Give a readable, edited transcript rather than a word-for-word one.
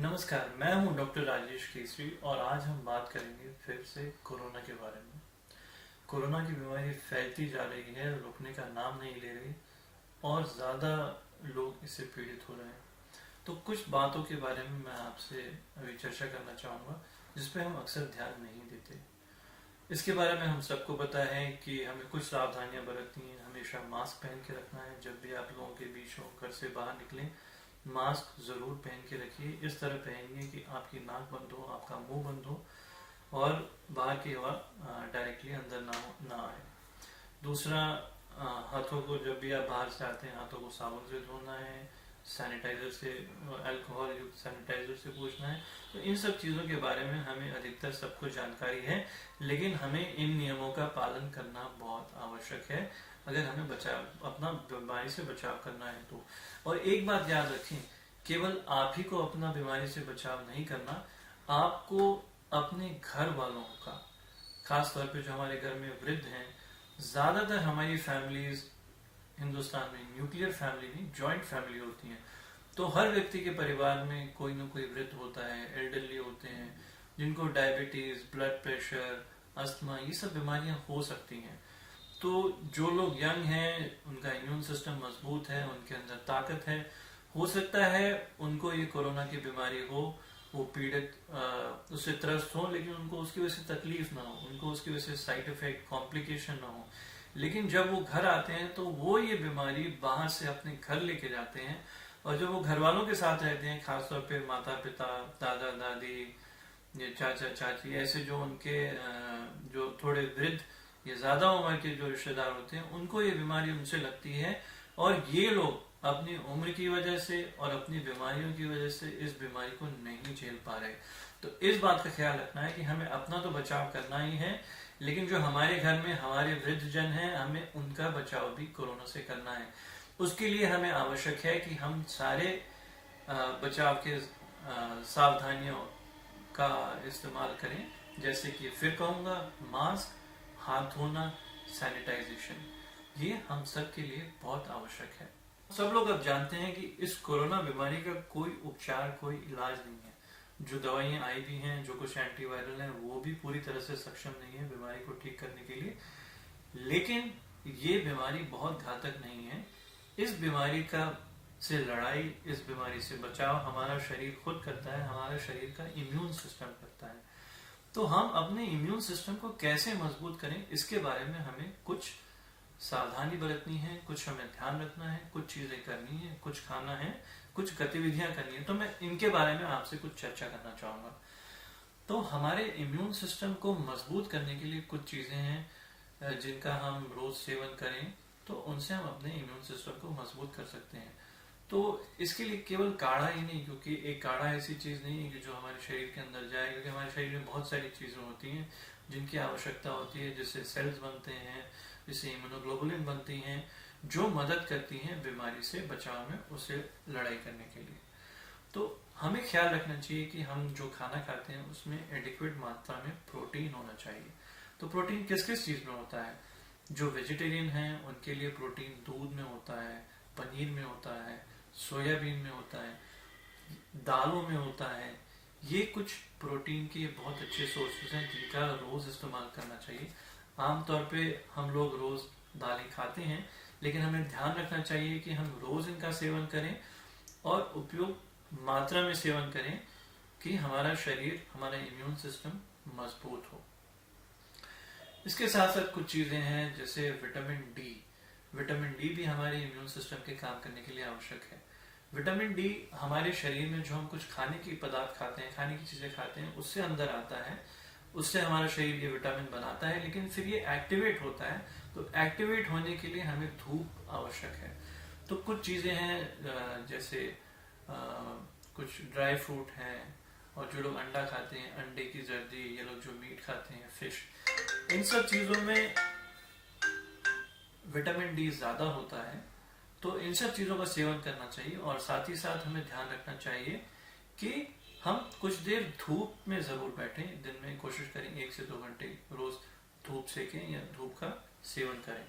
नमस्कार, मैं हूं डॉक्टर राजेश केसरी और आज हम बात करेंगे फिर से कोरोना के बारे में। कोरोना की बीमारी फैलती जा रही है, रुकने का नाम नहीं ले रही और ज़्यादा लोग इससे पीड़ित हो रहे हैं। तो कुछ बातों के बारे में मैं आपसे अभी चर्चा करना चाहूँगा जिस पे हम अक्सर ध्यान नहीं देते। इसके बारे में हम सबको पता है कि हमें कुछ सावधानियां बरतनी है। हमेशा मास्क पहन के रखना है, जब भी आप लोगों के बीच हो, घर से बाहर निकलें मास्क जरूर पहन के रखिए। इस तरह पहनिए कि आपकी नाक बंद हो, आपका मुंह बंद हो और बाहर की हवा डायरेक्टली अंदर ना आए। दूसरा, हाथों को जब भी आप बाहर से आते हैं हाथों को साबुन से धोना है, सैनिटाइजर से, अल्कोहल युक्त सैनिटाइजर से पोंछना है। तो इन सब चीज़ों के बारे में हमें अधिकतर सबको जानकारी है, लेकिन हमें इन नियमों का पालन करना बहुत आवश्यक है अगर हमें अपना बीमारी से बचाव करना है तो। और एक बात याद रखें, केवल आप ही को अपना बीमारी से बचाव नहीं करना, आपको अपने घर वालों का, खास तौर पे जो हमारे घर में वृद्ध हैं, ज्यादातर हमारी फैमिलीज हिंदुस्तान में न्यूक्लियर फैमिली नहीं, जॉइंट फैमिली होती हैं। तो हर व्यक्ति के परिवार में कोई ना कोई वृद्ध होता है, एल्डरली होते हैं, जिनको डायबिटीज, ब्लड प्रेशर, अस्थमा, ये सब बीमारियां हो सकती हैं। तो जो लोग यंग हैं, उनका इम्यून सिस्टम मजबूत है, उनके अंदर ताकत है, हो सकता है उनको ये कोरोना की बीमारी हो, वो पीड़ित उससे त्रस्त हो, लेकिन उनको उसकी वजह से तकलीफ ना हो, उनको उसकी वजह से साइड इफेक्ट, कॉम्प्लिकेशन ना हो। लेकिन जब वो घर आते हैं तो वो ये बीमारी बाहर से अपने घर लेके जाते हैं, और जब वो घर वालों के साथ रहते हैं, खासतौर पे माता पिता, दादा दादी, ये चाचा चाची, ऐसे जो उनके जो थोड़े वृद्ध या ज्यादा उम्र के जो रिश्तेदार होते हैं, उनको ये बीमारी उनसे लगती है। और ये लोग अपनी उम्र की वजह से और अपनी बीमारियों की वजह से इस बीमारी को नहीं झेल पा रहे। तो इस बात का ख्याल रखना है कि हमें अपना तो बचाव करना ही है, लेकिन जो हमारे घर में हमारे वृद्ध जन हैं, हमें उनका बचाव भी कोरोना से करना है। उसके लिए हमें आवश्यक है कि हम सारे बचाव के सावधानियों का इस्तेमाल करें, जैसे कि फिर कहूंगा, मास्क, हाथ धोना, सैनिटाइजेशन, ये हम सब के लिए बहुत आवश्यक है। सब लोग अब जानते हैं कि इस कोरोना बीमारी का कोई उपचार, कोई इलाज नहीं है। जो दवाइयां आई भी हैं, जो कुछ एंटीवायरल हैं, वो भी पूरी तरह से सक्षम नहीं है बीमारी को ठीक करने के लिए। लेकिन ये बीमारी बहुत घातक नहीं है। इस बीमारी का से लड़ाई, इस बीमारी से बचाव हमारा शरीर खुद करता है, हमारा शरीर का इम्यून सिस्टम करता है। तो हम अपने इम्यून सिस्टम को कैसे मजबूत करें, इसके बारे में हमें कुछ सावधानी बरतनी है, कुछ हमें ध्यान रखना है, कुछ चीजें करनी है, कुछ खाना है, कुछ गतिविधियां करनी है। तो मैं इनके बारे में आपसे कुछ चर्चा करना चाहूंगा। तो हमारे इम्यून सिस्टम को मजबूत करने के लिए कुछ चीजें हैं जिनका हम रोज सेवन करें तो उनसे हम अपने इम्यून सिस्टम को मजबूत कर सकते हैं। तो इसके लिए केवल काढ़ा ही नहीं, क्योंकि एक काढ़ा ऐसी चीज नहीं है कि जो हमारे शरीर के अंदर जाए, क्योंकि हमारे शरीर में बहुत सारी चीजें होती हैं जिनकी आवश्यकता होती है, जिससे सेल्स बनते हैं, जिससे इम्यूनोग्लोबुलिन बनती हैं, जो मदद करती हैं बीमारी से बचाव में, उससे लड़ाई करने के लिए। तो हमें ख्याल रखना चाहिए कि हम जो खाना खाते हैं उसमें एडिक्वेट मात्रा में प्रोटीन होना चाहिए। तो प्रोटीन किस किस चीज में होता है? जो वेजिटेरियन हैं उनके लिए प्रोटीन दूध में होता है, पनीर में होता है, सोयाबीन में होता है, दालों में होता है। ये कुछ प्रोटीन के बहुत अच्छे सोर्सेज हैं जिनका रोज इस्तेमाल करना चाहिए। आमतौर पे हम लोग रोज दालें खाते हैं, लेकिन हमें ध्यान रखना चाहिए कि हम रोज इनका सेवन करें और उपयोग मात्रा में सेवन करें कि हमारा शरीर, हमारा इम्यून सिस्टम मजबूत हो। इसके साथ साथ कुछ चीजें हैं जैसे विटामिन डी। विटामिन डी भी हमारे इम्यून सिस्टम के काम करने के लिए आवश्यक है। विटामिन डी हमारे शरीर में जो हम कुछ खाने की पदार्थ खाते हैं, खाने की चीजें खाते हैं, उससे अंदर आता है, उससे हमारा शरीर ये विटामिन बनाता है, लेकिन फिर ये एक्टिवेट होता है। तो एक्टिवेट होने के लिए हमें धूप आवश्यक है। तो कुछ चीजें हैं जैसे कुछ ड्राई फ्रूट हैं, और जो लोग अंडा खाते हैं, अंडे की जर्दी, ये लोग जो मीट खाते हैं, फिश, इन सब चीजों में विटामिन डी ज्यादा होता है। तो इन सब चीजों का सेवन करना चाहिए, और साथ ही साथ हमें ध्यान रखना चाहिए कि हम कुछ देर धूप में जरूर बैठें। दिन में कोशिश करें 1 से 2 घंटे रोज धूप सेकें या धूप का सेवन करें।